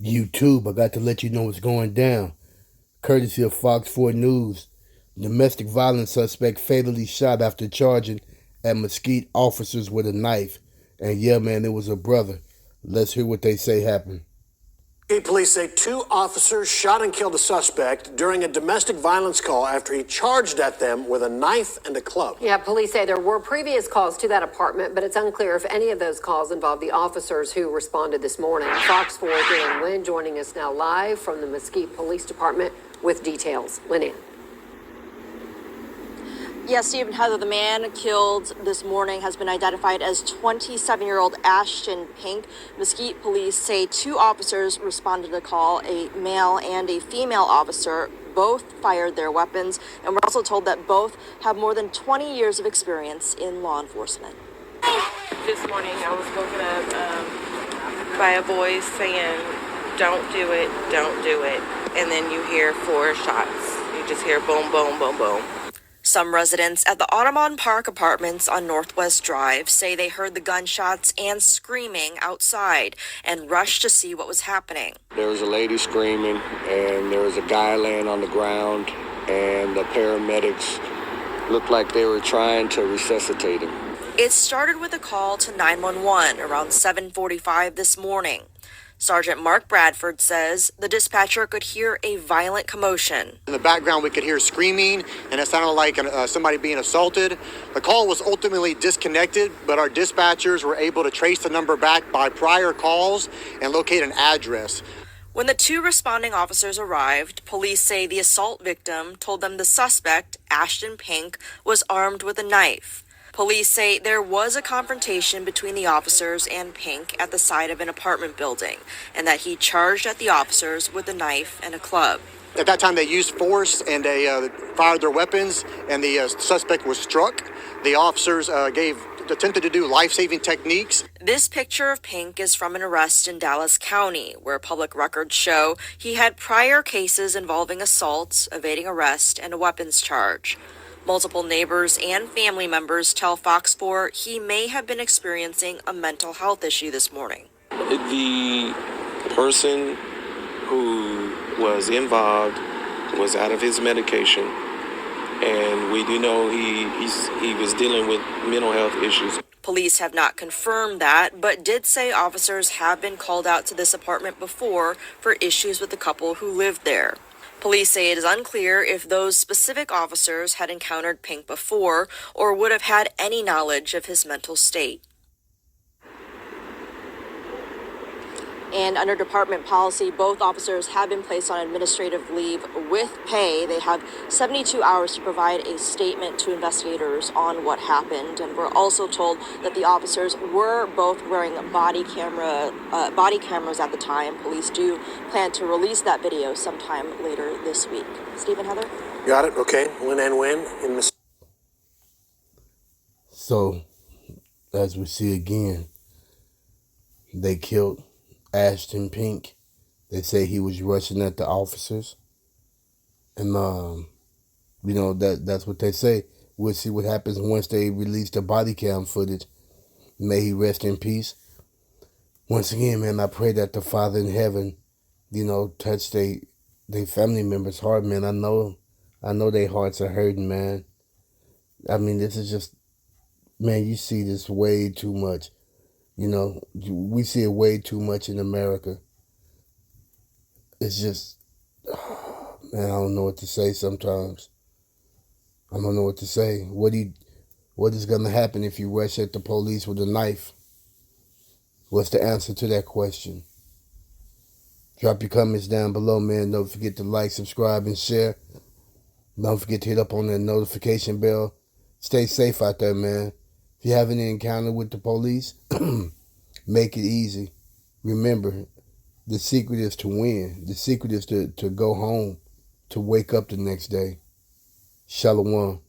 YouTube, I got to let you know what's going down. Courtesy of Fox 4 News. Domestic violence suspect fatally shot after charging at Mesquite officers with a knife. And yeah, man, it was a brother. Let's hear what they say happened. Police say two officers shot and killed a suspect during a domestic violence call after he charged at them with a knife and a club. Yeah, police say there were previous calls to that apartment, but it's unclear if any of those calls involved the officers who responded this morning. Fox 4 Dan Lynn joining us now live from the Mesquite Police Department with details. Lynn. Yes, Stephen Heather, the man killed this morning has been identified as 27-year-old Ashton Pinke. Mesquite police say two officers responded to the call, a male and a female officer. Both fired their weapons, and we're also told that both have more than 20 years of experience in law enforcement. This morning I was woken up by a voice saying, don't do it, don't do it. And then you hear 4 shots. You just hear boom, boom, boom, boom. Some residents at the Audubon Park Apartments on Northwest Drive say they heard the gunshots and screaming outside and rushed to see what was happening. There was a lady screaming, and there was a guy laying on the ground, and the paramedics looked like they were trying to resuscitate him. It started with a call to 911 around 7:45 this morning. Sergeant Mark Bradford says the dispatcher could hear a violent commotion. In the background, we could hear screaming, and it sounded like somebody being assaulted. The call was ultimately disconnected, but our dispatchers were able to trace the number back by prior calls and locate an address. When the two responding officers arrived, police say the assault victim told them the suspect, Ashton Pinke, was armed with a knife. Police say there was a confrontation between the officers and Pinke at the side of an apartment building, and that he charged at the officers with a knife and a club. At that time, they used force and they fired their weapons, and the suspect was struck. The officers attempted to do life-saving techniques. This picture of Pinke is from an arrest in Dallas County, where public records show he had prior cases involving assaults, evading arrest, and a weapons charge. Multiple neighbors and family members tell Fox 4 he may have been experiencing a mental health issue this morning. The person who was involved was out of his medication, and we do know he was dealing with mental health issues. Police have not confirmed that, but did say officers have been called out to this apartment before for issues with the couple who lived there. Police say it is unclear if those specific officers had encountered Pinke before or would have had any knowledge of his mental state. And under department policy, both officers have been placed on administrative leave with pay. They have 72 hours to provide a statement to investigators on what happened. And we're also told that the officers were both wearing body cameras at the time. Police do plan to release that video sometime later this week. Stephen, Heather? Got it. Okay. Win and win in this. So, as we see again, they killed Ashton Pinke. They say he was rushing at the officers. And, that's what they say. We'll see what happens once they release the body cam footage. May he rest in peace. Once again, man, I pray that the Father in heaven, touch they family members' heart, man. I know their hearts are hurting, man. I mean, this is just, man, you see this way too much. We see it way too much in America. It's just, man, I don't know what to say sometimes. I don't know what to say. What is going to happen if you rush at the police with a knife? What's the answer to that question? Drop your comments down below, man. Don't forget to like, subscribe, and share. Don't forget to hit up on that notification bell. Stay safe out there, man. If you have any encounter with the police, make it easy. Remember, the secret is to win. The secret is to go home, to wake up the next day. Shalom.